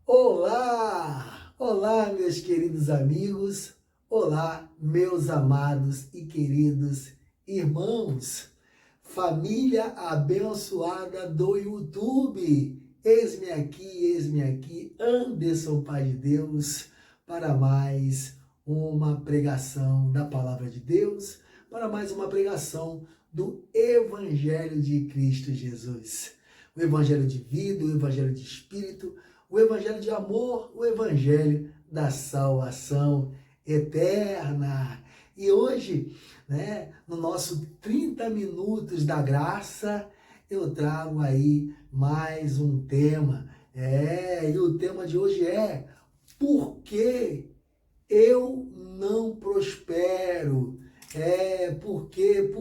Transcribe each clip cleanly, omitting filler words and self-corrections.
Olá! Olá, meus queridos amigos. Olá, meus amados e queridos irmãos. Família abençoada do YouTube. Eis-me aqui, Anderson Pai de Deus, para mais uma pregação da Palavra de Deus, para mais uma pregação do Evangelho de Cristo Jesus. O Evangelho de vida, o Evangelho de Espírito, o Evangelho de amor, o Evangelho da salvação eterna. E hoje, no nosso 30 minutos da graça, eu trago aí mais um tema. E o tema de hoje é: por que eu não prospero? Por que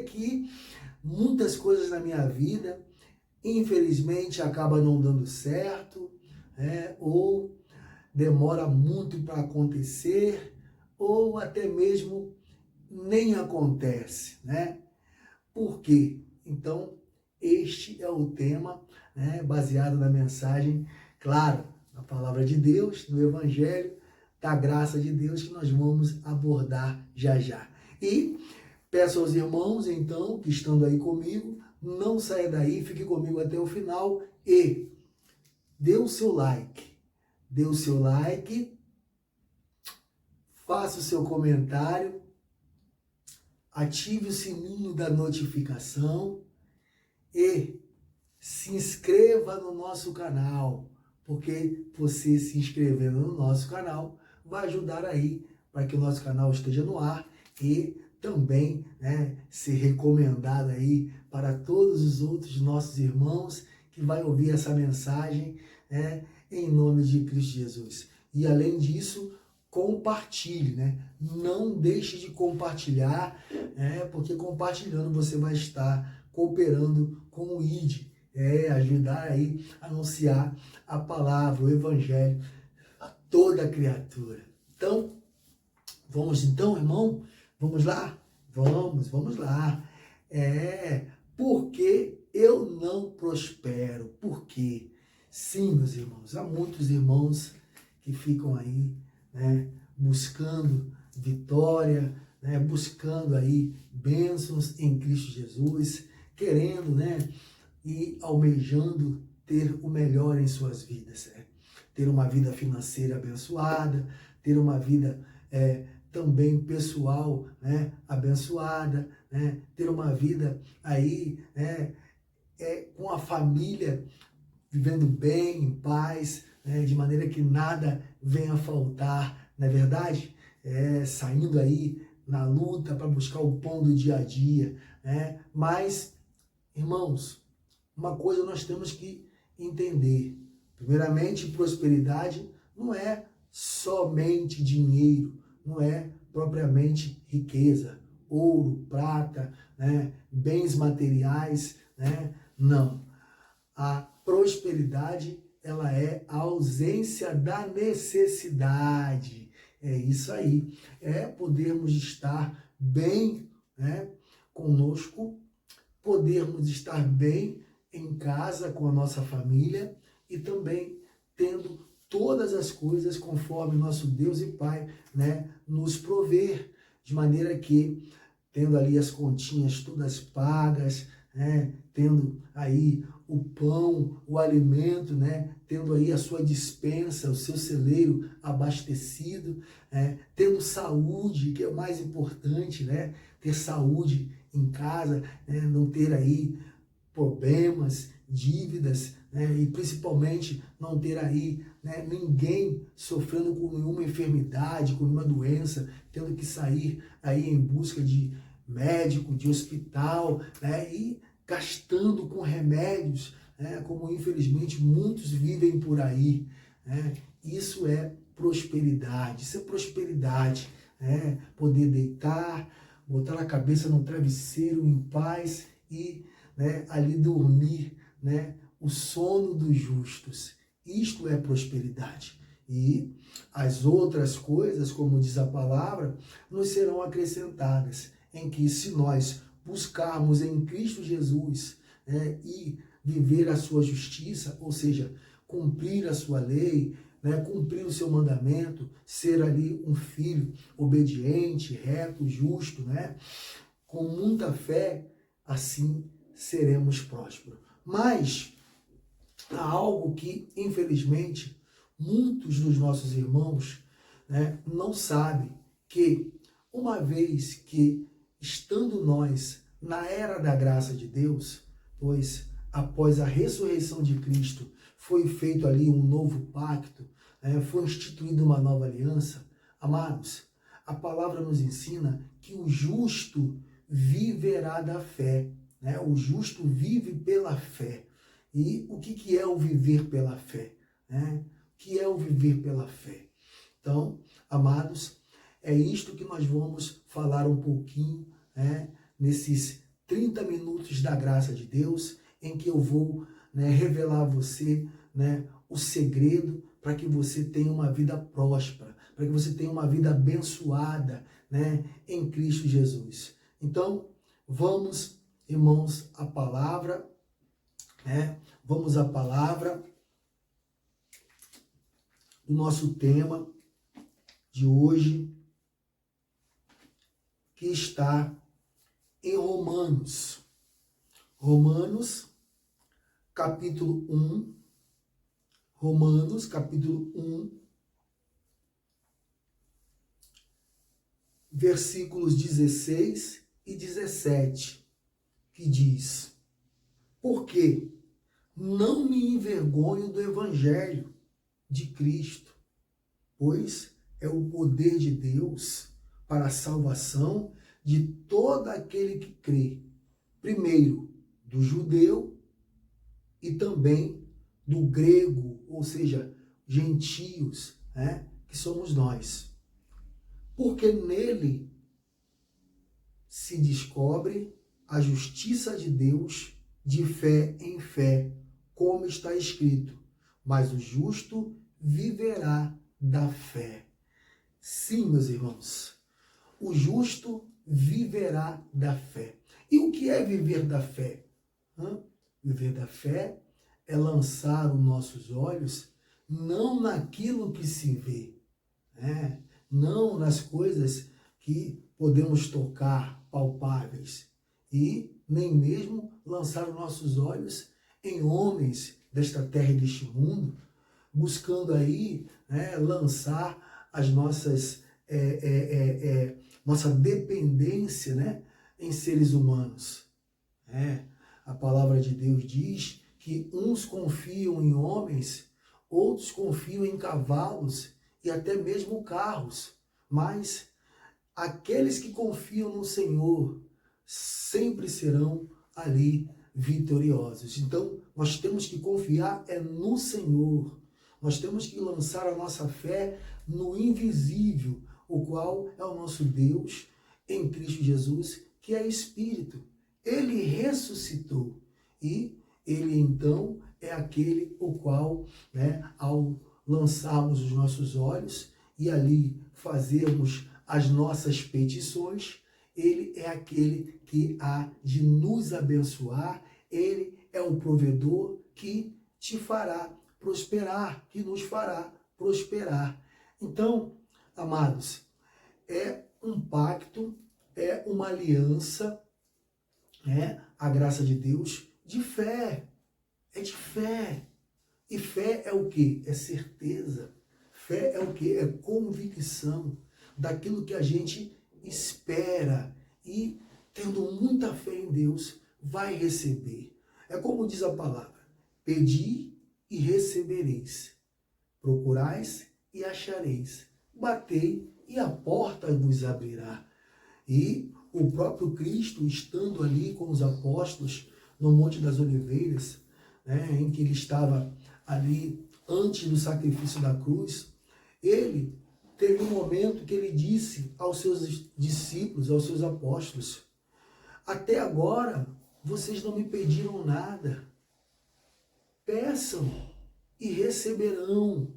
que muitas coisas na minha vida infelizmente acaba não dando certo, ou demora muito para acontecer, ou até mesmo nem acontece, né? Por quê? Então, este é o tema, baseado na mensagem, claro, na palavra de Deus, no Evangelho, da graça de Deus, que nós vamos abordar já já. E peço aos irmãos, então, que estão aí comigo, não saia daí, fique comigo até o final e dê o seu like. Dê o seu like, faça o seu comentário, ative o sininho da notificação e se inscreva no nosso canal, porque você se inscrevendo no nosso canal vai ajudar aí para que o nosso canal esteja no ar e também ser recomendado aí para todos os outros nossos irmãos que vai ouvir essa mensagem, em nome de Cristo Jesus. E além disso, compartilhe, Não deixe de compartilhar, porque compartilhando você vai estar cooperando com o ID, ajudar aí a anunciar a palavra, o Evangelho a toda criatura. Então, vamos então, irmão? Vamos lá? Vamos lá. Por que eu não prospero? Por quê? Sim, meus irmãos, há muitos irmãos que ficam aí, buscando vitória, buscando aí bênçãos em Cristo Jesus, querendo, e almejando ter o melhor em suas vidas, ter uma vida financeira abençoada, ter uma vida também pessoal, abençoada, ter uma vida aí, com a família vivendo bem, em paz, de maneira que nada venha a faltar, não é verdade? Saindo aí na luta para buscar o pão do dia a dia, Mas, irmãos, uma coisa nós temos que entender. Primeiramente, prosperidade não é somente dinheiro, não é propriamente riqueza, ouro, prata, bens materiais, Não. A prosperidade, ela é a ausência da necessidade. É isso aí. É podermos estar bem, conosco, podermos estar bem em casa com a nossa família e também tendo todas as coisas conforme nosso Deus e Pai, nos prover, de maneira que, tendo ali as continhas todas pagas, tendo aí o pão, o alimento, tendo aí a sua despensa, o seu celeiro abastecido, tendo saúde, que é o mais importante, ter saúde em casa, não ter aí problemas, dívidas, e principalmente não ter aí ninguém sofrendo com nenhuma enfermidade, com nenhuma doença, tendo que sair aí em busca de médico, de hospital, e gastando com remédios, como infelizmente muitos vivem por aí. Isso é prosperidade, poder deitar, botar a cabeça no travesseiro em paz e ali dormir, o sono dos justos. Isto é prosperidade. E as outras coisas, como diz a palavra, nos serão acrescentadas, em que se nós buscarmos em Cristo Jesus, e viver a sua justiça, ou seja, cumprir a sua lei, né, cumprir o seu mandamento, ser ali um filho obediente, reto, justo, né, com muita fé, assim seremos prósperos. Mas há algo que, infelizmente, muitos dos nossos irmãos, né, não sabem, que uma vez que, estando nós na era da graça de Deus, pois após a ressurreição de Cristo foi feito ali um novo pacto, né, foi instituída uma nova aliança, amados, a palavra nos ensina que o justo viverá da fé, né? O justo vive pela fé. E o que é o viver pela fé? Né? O que é o viver pela fé? Então, amados, é isto que nós vamos falar um pouquinho, né, nesses 30 minutos da graça de Deus, em que eu vou, né, revelar a você, né, o segredo para que você tenha uma vida próspera, para que você tenha uma vida abençoada, né, em Cristo Jesus. Então, vamos, irmãos, à palavra, né? Vamos à palavra do nosso tema de hoje, que está em Romanos. Romanos, capítulo 1. Romanos, capítulo 1, versículos 16 e 17, que diz: porque não me envergonho do evangelho de Cristo, pois é o poder de Deus para a salvação de todo aquele que crê, primeiro do judeu e também do grego, ou seja, gentios, né, que somos nós. Porque nele se descobre a justiça de Deus de fé em fé, como está escrito: mas o justo viverá da fé. Sim, meus irmãos, o justo viverá da fé. E o que é viver da fé? Viver da fé é lançar os nossos olhos não naquilo que se vê, né? Não nas coisas que podemos tocar, palpáveis, e nem mesmo lançar os nossos olhos em homens desta terra e deste mundo, buscando aí, né, lançar as nossas nossa dependência, né, em seres humanos. A palavra de Deus diz que uns confiam em homens, outros confiam em cavalos e até mesmo carros, mas aqueles que confiam no Senhor sempre serão ali vitoriosos. Então, nós temos que confiar no Senhor. Nós temos que lançar a nossa fé no invisível, o qual é o nosso Deus em Cristo Jesus, que é Espírito. Ele ressuscitou e ele então é aquele o qual, né, ao lançarmos os nossos olhos e ali fazermos as nossas petições, ele é aquele que há de nos abençoar, ele é o provedor que te fará prosperar, que nos fará prosperar. Então, amados, é um pacto, é uma aliança, a graça de Deus, de fé. É de fé. E fé é o quê? É certeza. Fé é o quê? É convicção daquilo que a gente espera. E, tendo muita fé em Deus, vai receber. É como diz a palavra: pedi e recebereis. Procurais e achareis. Batei e a porta vos abrirá. E o próprio Cristo, estando ali com os apóstolos no Monte das Oliveiras, né, em que ele estava ali antes do sacrifício da cruz, ele teve um momento que ele disse aos seus discípulos, aos seus apóstolos: até agora vocês não me pediram nada. Peçam e receberão,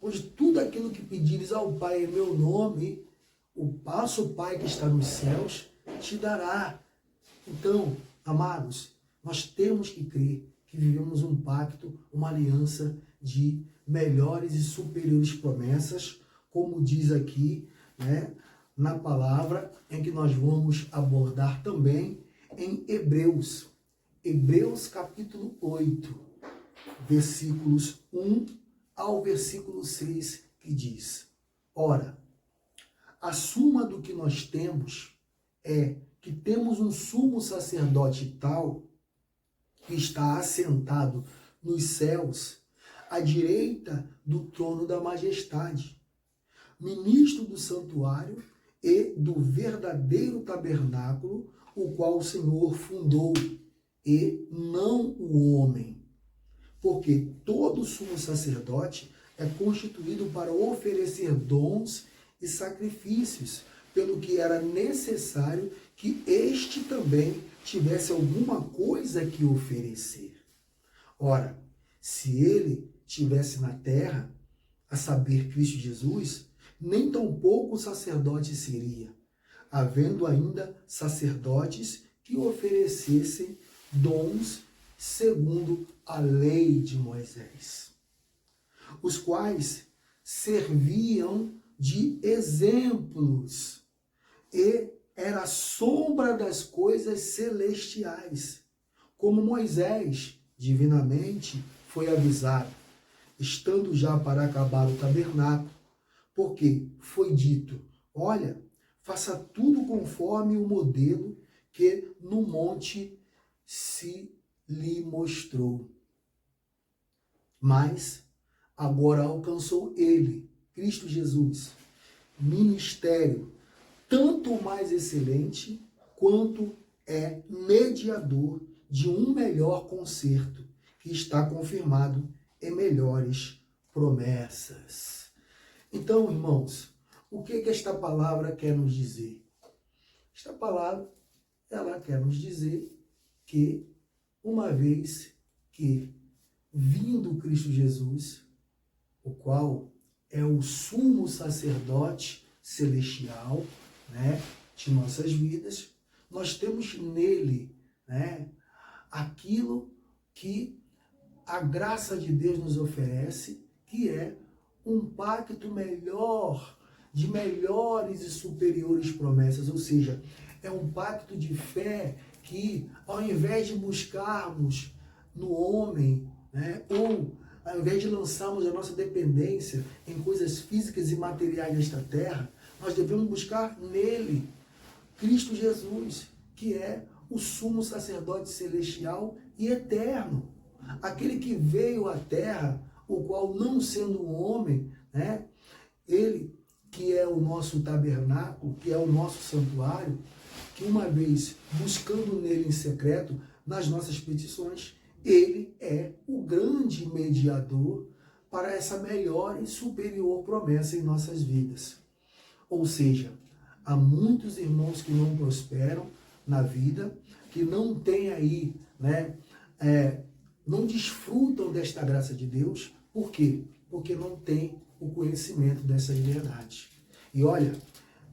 pois tudo aquilo que pedires ao Pai em meu nome, o vosso Pai que está nos céus te dará. Então, amados, nós temos que crer que vivemos um pacto, uma aliança de melhores e superiores promessas, como diz aqui, né, na palavra, em que nós vamos abordar também em Hebreus. Hebreus capítulo 8, versículos 1 ao versículo 6, que diz: Ora, a suma do que nós temos é que temos um sumo sacerdote tal, que está assentado nos céus, à direita do trono da majestade, ministro do santuário e do verdadeiro tabernáculo, o qual o Senhor fundou, e não o homem. Porque todo sumo sacerdote é constituído para oferecer dons e sacrifícios, pelo que era necessário que este também tivesse alguma coisa que oferecer. Ora, se ele tivesse na terra, a saber, Cristo Jesus, nem tampouco sacerdote seria, havendo ainda sacerdotes que oferecessem dons segundo a lei de Moisés, os quais serviam de exemplos e era a sombra das coisas celestiais, como Moisés, divinamente, foi avisado, estando já para acabar o tabernáculo, porque foi dito, olha, faça tudo conforme o modelo que no monte se lhe mostrou. Mas agora alcançou ele, Cristo Jesus, ministério tanto mais excelente quanto é mediador de um melhor concerto que está confirmado em melhores promessas. Então, irmãos, o que esta palavra quer nos dizer? Esta palavra, ela quer nos dizer que, uma vez que vindo Cristo Jesus, o qual é o sumo sacerdote celestial, né, de nossas vidas, nós temos nele, né, aquilo que a graça de Deus nos oferece, que é um pacto melhor, de melhores e superiores promessas, ou seja, é um pacto de fé que, ao invés de buscarmos no homem, né, ou ao invés de lançarmos a nossa dependência em coisas físicas e materiais desta terra, nós devemos buscar nele, Cristo Jesus, que é o sumo sacerdote celestial e eterno. Aquele que veio à terra, o qual, não sendo um homem, né, ele que é o nosso tabernáculo, que é o nosso santuário, que uma vez buscando nele em secreto, nas nossas petições, ele é o grande mediador para essa melhor e superior promessa em nossas vidas. Ou seja, há muitos irmãos que não prosperam na vida, que não têm aí, né, não desfrutam desta graça de Deus. Por quê? Porque não tem o conhecimento dessas verdades. E olha,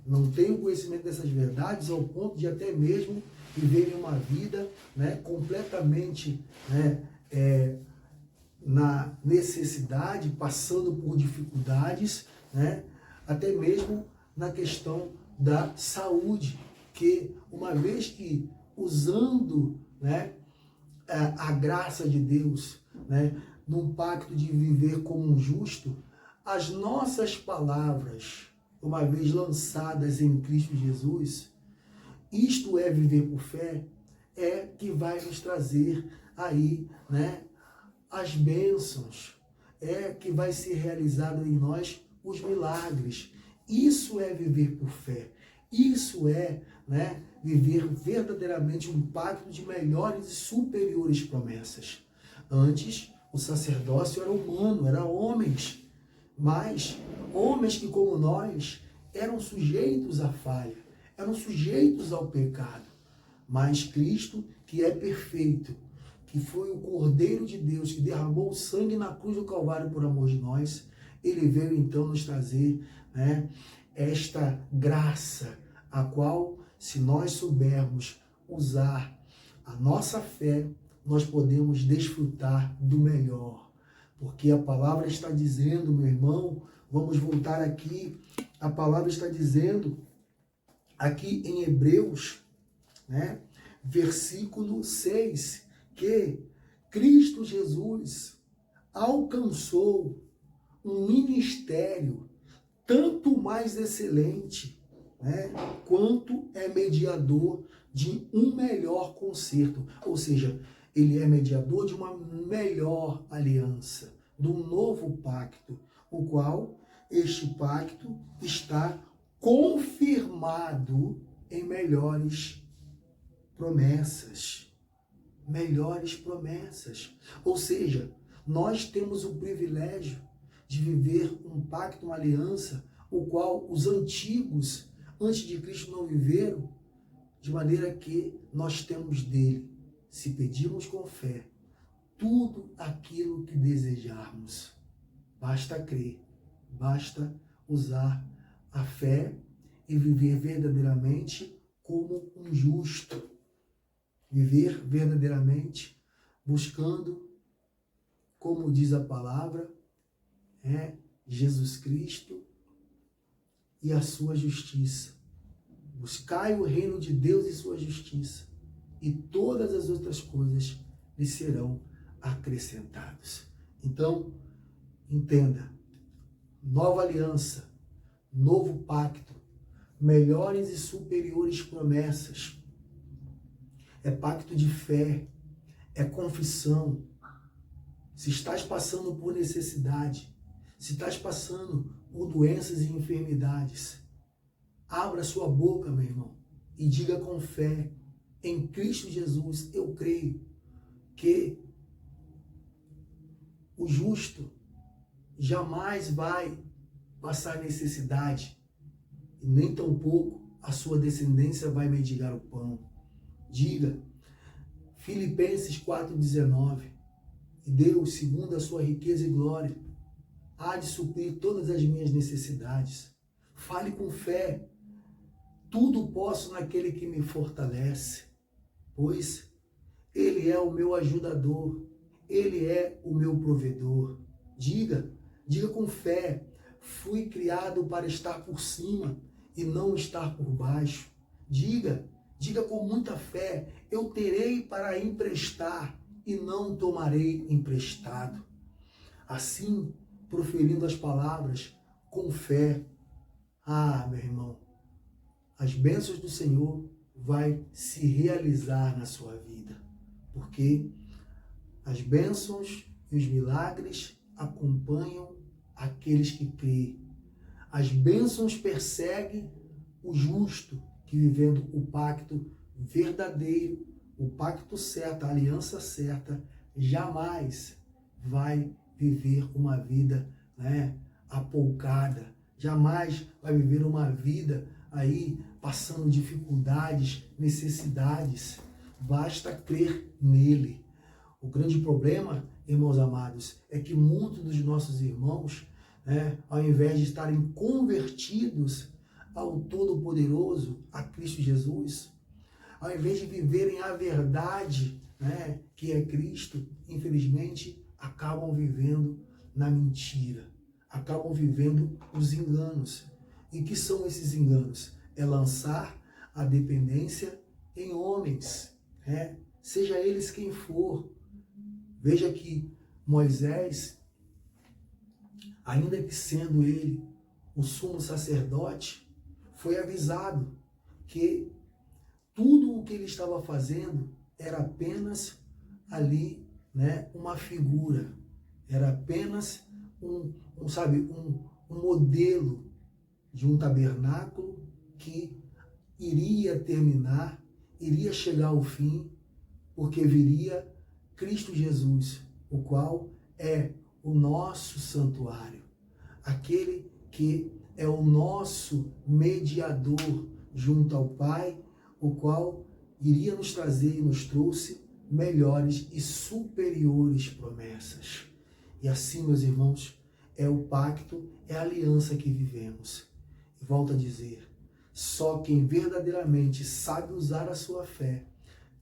não tem o conhecimento dessas verdades ao ponto de até mesmo viverem uma vida, né, completamente, né, na necessidade, passando por dificuldades, né, até mesmo na questão da saúde, que uma vez que usando, né, a graça de Deus, né, num pacto de viver como um justo, as nossas palavras, uma vez lançadas em Cristo Jesus, isto é viver por fé, é que vai nos trazer aí, né, as bênçãos, é que vai ser realizado em nós os milagres. Isso é viver por fé. Isso é, né, viver verdadeiramente um pacto de melhores e superiores promessas. Antes, o sacerdócio era humano, era homens, mas homens que, como nós, eram sujeitos à falha, eram sujeitos ao pecado. Mas Cristo, que é perfeito, que foi o Cordeiro de Deus, que derramou o sangue na cruz do Calvário por amor de nós, ele veio então nos trazer, né, esta graça, a qual, se nós soubermos usar a nossa fé, nós podemos desfrutar do melhor. Porque a palavra está dizendo, meu irmão, vamos voltar aqui, a palavra está dizendo, aqui em Hebreus, né, versículo 6, que Cristo Jesus alcançou um ministério tanto mais excelente, né, quanto é mediador de um melhor concerto. Ou seja, ele é mediador de uma melhor aliança, de um novo pacto, o qual este pacto está confirmado em melhores promessas. Melhores promessas. Ou seja, nós temos o privilégio de viver um pacto, uma aliança, o qual os antigos, antes de Cristo, não viveram, de maneira que nós temos dele, se pedirmos com fé, tudo aquilo que desejarmos. Basta crer, basta usar a fé e viver verdadeiramente como um justo. Viver verdadeiramente buscando, como diz a palavra, Jesus Cristo e a sua justiça. Buscai o reino de Deus e sua justiça, e todas as outras coisas lhe serão acrescentadas. Então, entenda, nova aliança, novo pacto, melhores e superiores promessas. É pacto de fé, é confissão. Se estás passando por necessidade, se estás passando por doenças e enfermidades, abra sua boca, meu irmão, e diga com fé, em Cristo Jesus, eu creio que o justo jamais vai passar necessidade, e nem tampouco a sua descendência vai mendigar o pão. Diga, Filipenses 4,19, e Deus, segundo a sua riqueza e glória, há de suprir todas as minhas necessidades. Fale com fé, tudo posso naquele que me fortalece, pois Ele é o meu ajudador, Ele é o meu provedor. Diga com fé, fui criado para estar por cima e não estar por baixo. Diga com muita fé, eu terei para emprestar e não tomarei emprestado. Assim, proferindo as palavras com fé, meu irmão, as bênçãos do Senhor vai se realizar na sua vida, porque as bênçãos e os milagres acompanham aqueles que creem. As bênçãos perseguem o justo, que vivendo o pacto verdadeiro, o pacto certo, a aliança certa, jamais vai viver uma vida apoucada, jamais vai viver uma vida aí passando dificuldades, necessidades. Basta crer nele. O grande problema, irmãos amados, é que muitos dos nossos irmãos, ao invés de estarem convertidos ao Todo-Poderoso, a Cristo Jesus, ao invés de viverem a verdade, que é Cristo, infelizmente, acabam vivendo na mentira, acabam vivendo os enganos. E que são esses enganos? É lançar a dependência em homens, seja eles quem for. Veja que Moisés, ainda que sendo ele o sumo sacerdote, foi avisado que tudo o que ele estava fazendo era apenas ali, uma figura, era apenas um modelo de um tabernáculo que iria terminar, iria chegar ao fim, porque viria Cristo Jesus, o qual é o nosso santuário, aquele que é o nosso mediador junto ao Pai, o qual iria nos trazer e nos trouxe melhores e superiores promessas. E assim, meus irmãos, é o pacto, é a aliança que vivemos. E volto a dizer, só quem verdadeiramente sabe usar a sua fé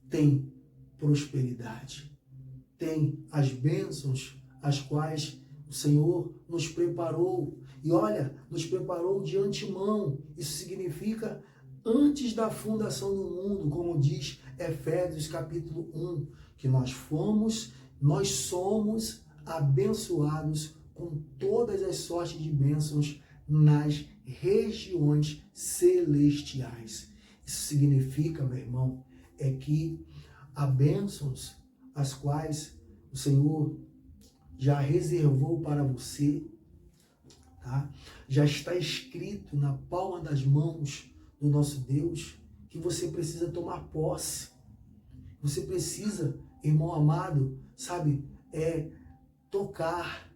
tem prosperidade. tem as bênçãos, as quais o Senhor nos preparou. E olha, nos preparou de antemão. Isso significa antes da fundação do mundo, como diz Efésios capítulo 1, que nós somos abençoados com todas as sortes de bênçãos nas regiões celestiais. Isso significa, meu irmão, é que há bênçãos as quais o Senhor já reservou para você, tá? Já está escrito na palma das mãos do nosso Deus que você precisa tomar posse. Você precisa, irmão amado, sabe, tocar.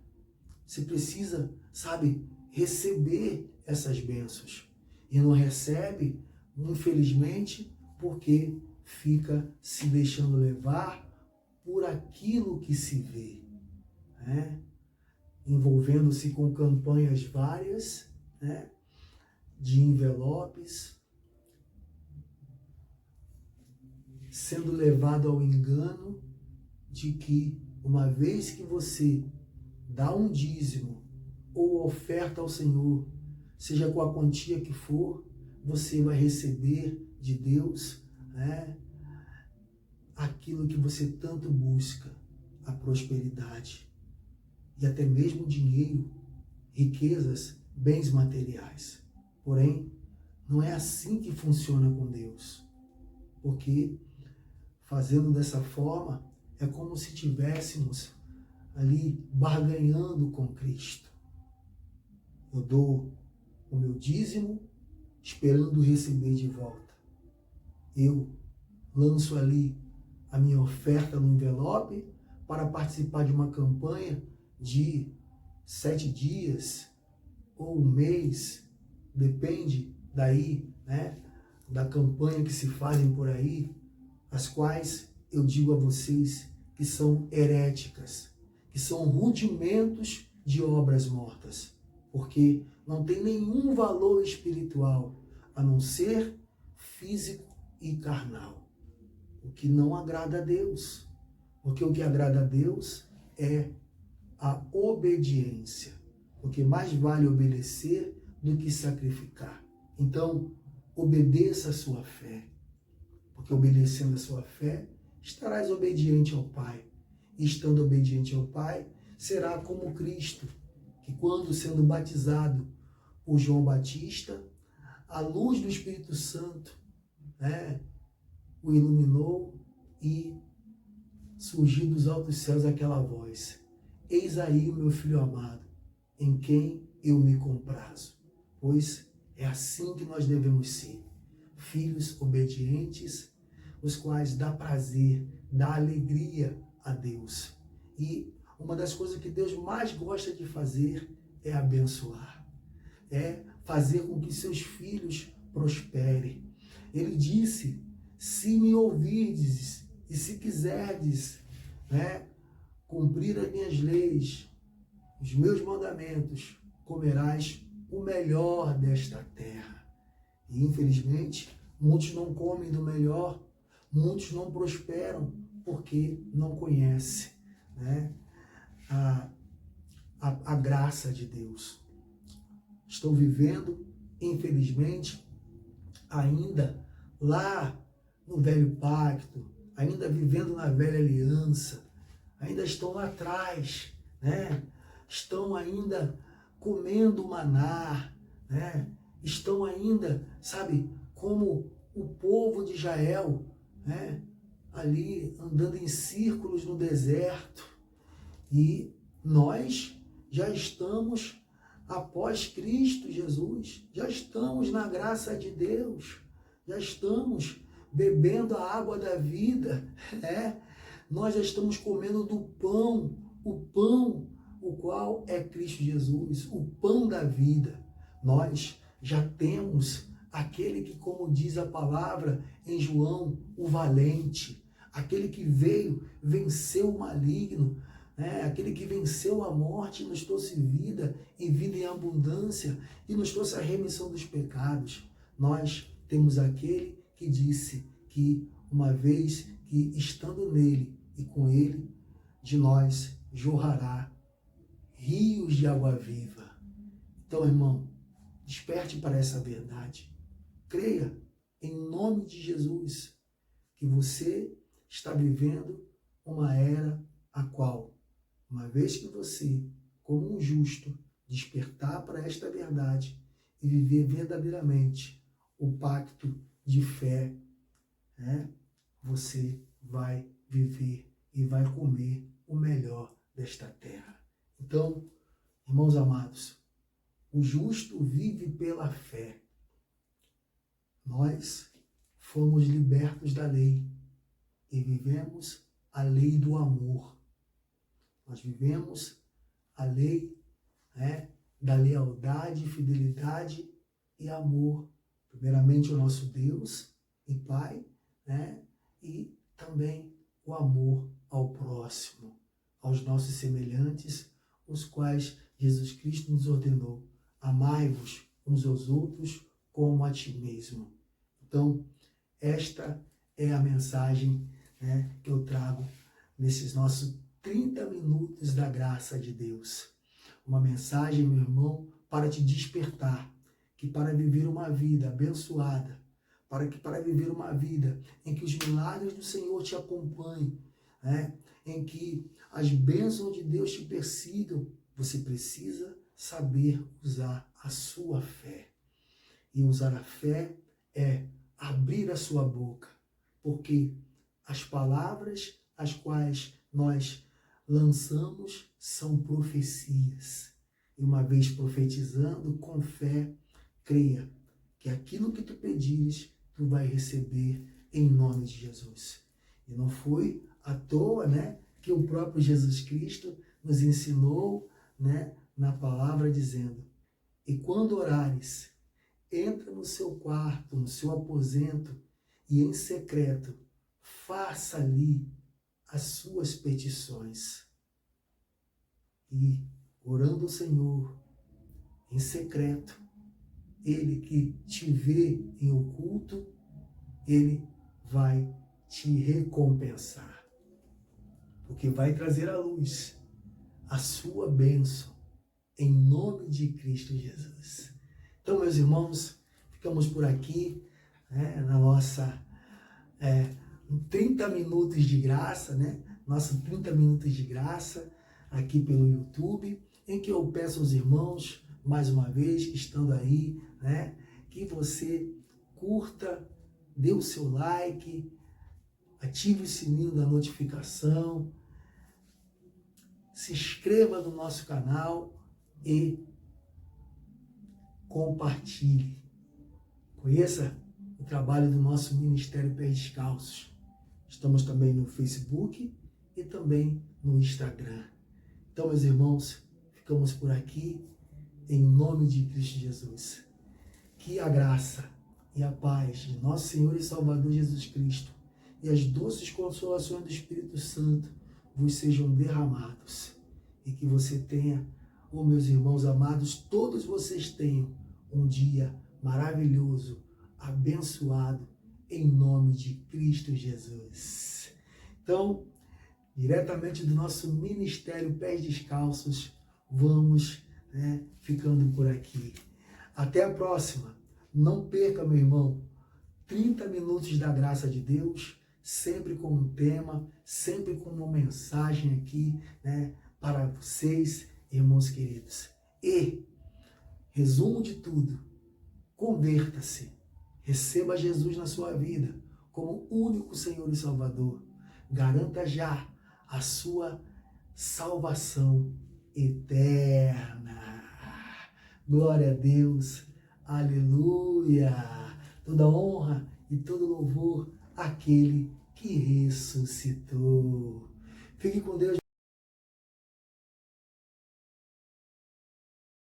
Você precisa, sabe, receber essas bênçãos. E não recebe, infelizmente, porque fica se deixando levar por aquilo que se vê, né? Envolvendo-se com campanhas várias, né? De envelopes, sendo levado ao engano de que uma vez que você dá um dízimo ou oferta ao Senhor, seja com a quantia que for, você vai receber de Deus, né, aquilo que você tanto busca, a prosperidade e até mesmo dinheiro, riquezas, bens materiais. Porém, não é assim que funciona com Deus, porque fazendo dessa forma é como se tivéssemos ali barganhando com Cristo. Eu dou o meu dízimo esperando receber de volta. Eu lanço ali a minha oferta no envelope para participar de uma campanha de 7 dias ou um mês, depende daí, né, da campanha que se fazem por aí, as quais eu digo a vocês que são heréticas, que são rudimentos de obras mortas, porque não tem nenhum valor espiritual, a não ser físico e carnal, o que não agrada a Deus, porque o que agrada a Deus é a obediência, porque mais vale obedecer do que sacrificar. Então, obedeça a sua fé, porque obedecendo a sua fé, estarás obediente ao Pai. E estando obediente ao Pai, será como Cristo, que quando sendo batizado por João Batista, a luz do Espírito Santo, né, o iluminou e surgiu dos altos céus aquela voz: eis aí o meu filho amado, em quem eu me comprazo. Pois é assim que nós devemos ser, filhos obedientes, os quais dá prazer, dá alegria a Deus. E uma das coisas que Deus mais gosta de fazer é abençoar, é fazer com que seus filhos prosperem. Ele disse: se me ouvirdes e se quiserdes, né, cumprir as minhas leis, os meus mandamentos, comerás o melhor desta terra. E infelizmente, muitos não comem do melhor, muitos não prosperam porque não conhecem, né, a graça de Deus. Estão vivendo, infelizmente, ainda lá no velho pacto, ainda vivendo na velha aliança, ainda estão lá atrás, né? Estão ainda comendo maná, né? Estão ainda, sabe, como o povo de Israel, né? Ali andando em círculos no deserto. E nós já estamos após Cristo Jesus, já estamos na graça de Deus, já estamos bebendo a água da vida, né? Nós já estamos comendo do pão, o qual é Cristo Jesus, o pão da vida. Nós já temos aquele que, como diz a palavra em João, o valente, aquele que veio, venceu o maligno, né? Aquele que venceu a morte e nos trouxe vida e vida em abundância e nos trouxe a remissão dos pecados. Nós temos aquele que disse que uma vez que estando nele e com ele, de nós jorrará rios de água viva. Então, irmão, desperte para essa verdade. Creia, em nome de Jesus, que você está vivendo uma era a qual, uma vez que você, como um justo, despertar para esta verdade e viver verdadeiramente o pacto de fé, você vai viver e vai comer o melhor desta terra. Então, irmãos amados, o justo vive pela fé. Nós fomos libertos da lei e vivemos a lei do amor. Nós vivemos a lei da lealdade, fidelidade e amor. Primeiramente o nosso Deus e Pai, e também o amor ao próximo, aos nossos semelhantes, os quais Jesus Cristo nos ordenou. Amai-vos uns aos outros como a ti mesmo. Então, esta é a mensagem que eu trago nesses nossos 30 minutos da graça de Deus. Uma mensagem, meu irmão, para te despertar, que para viver uma vida abençoada, para viver uma vida em que os milagres do Senhor te acompanhem, em que as bênçãos de Deus te persigam, você precisa saber usar a sua fé. E usar a fé é abrir a sua boca, porque as palavras as quais nós lançamos são profecias. E uma vez profetizando com fé, creia que aquilo que tu pedires, tu vai receber em nome de Jesus. E não foi à toa, que o próprio Jesus Cristo nos ensinou, na palavra dizendo: e quando orares, entra no seu quarto, no seu aposento, e em secreto, faça ali as suas petições. E, orando ao Senhor, em secreto, Ele que te vê em oculto, Ele vai te recompensar. Porque vai trazer à luz a sua bênção, em nome de Cristo Jesus. Então, meus irmãos, ficamos por aqui, na nossa 30 minutos de graça, Nossos 30 minutos de graça aqui pelo YouTube, em que eu peço aos irmãos, mais uma vez, estando aí, que você curta, dê o seu like, ative o sininho da notificação, se inscreva no nosso canal e compartilhe. Conheça o trabalho do nosso Ministério Pés Descalços. Estamos também no Facebook e também no Instagram. Então, meus irmãos, ficamos por aqui em nome de Cristo Jesus. Que a graça e a paz de nosso Senhor e Salvador Jesus Cristo e as doces consolações do Espírito Santo vos sejam derramados. E que você tenha, meus irmãos amados, todos vocês tenham um dia maravilhoso, abençoado, em nome de Cristo Jesus. Então, diretamente do nosso Ministério Pés Descalços, vamos ficando por aqui. Até a próxima. Não perca, meu irmão, 30 minutos da graça de Deus, sempre com um tema, sempre com uma mensagem aqui, para vocês, irmãos queridos. E, resumo de tudo, converta-se, receba Jesus na sua vida como único Senhor e Salvador. Garanta já a sua salvação eterna. Glória a Deus, aleluia. Toda honra e todo louvor àquele que ressuscitou. Fique com Deus.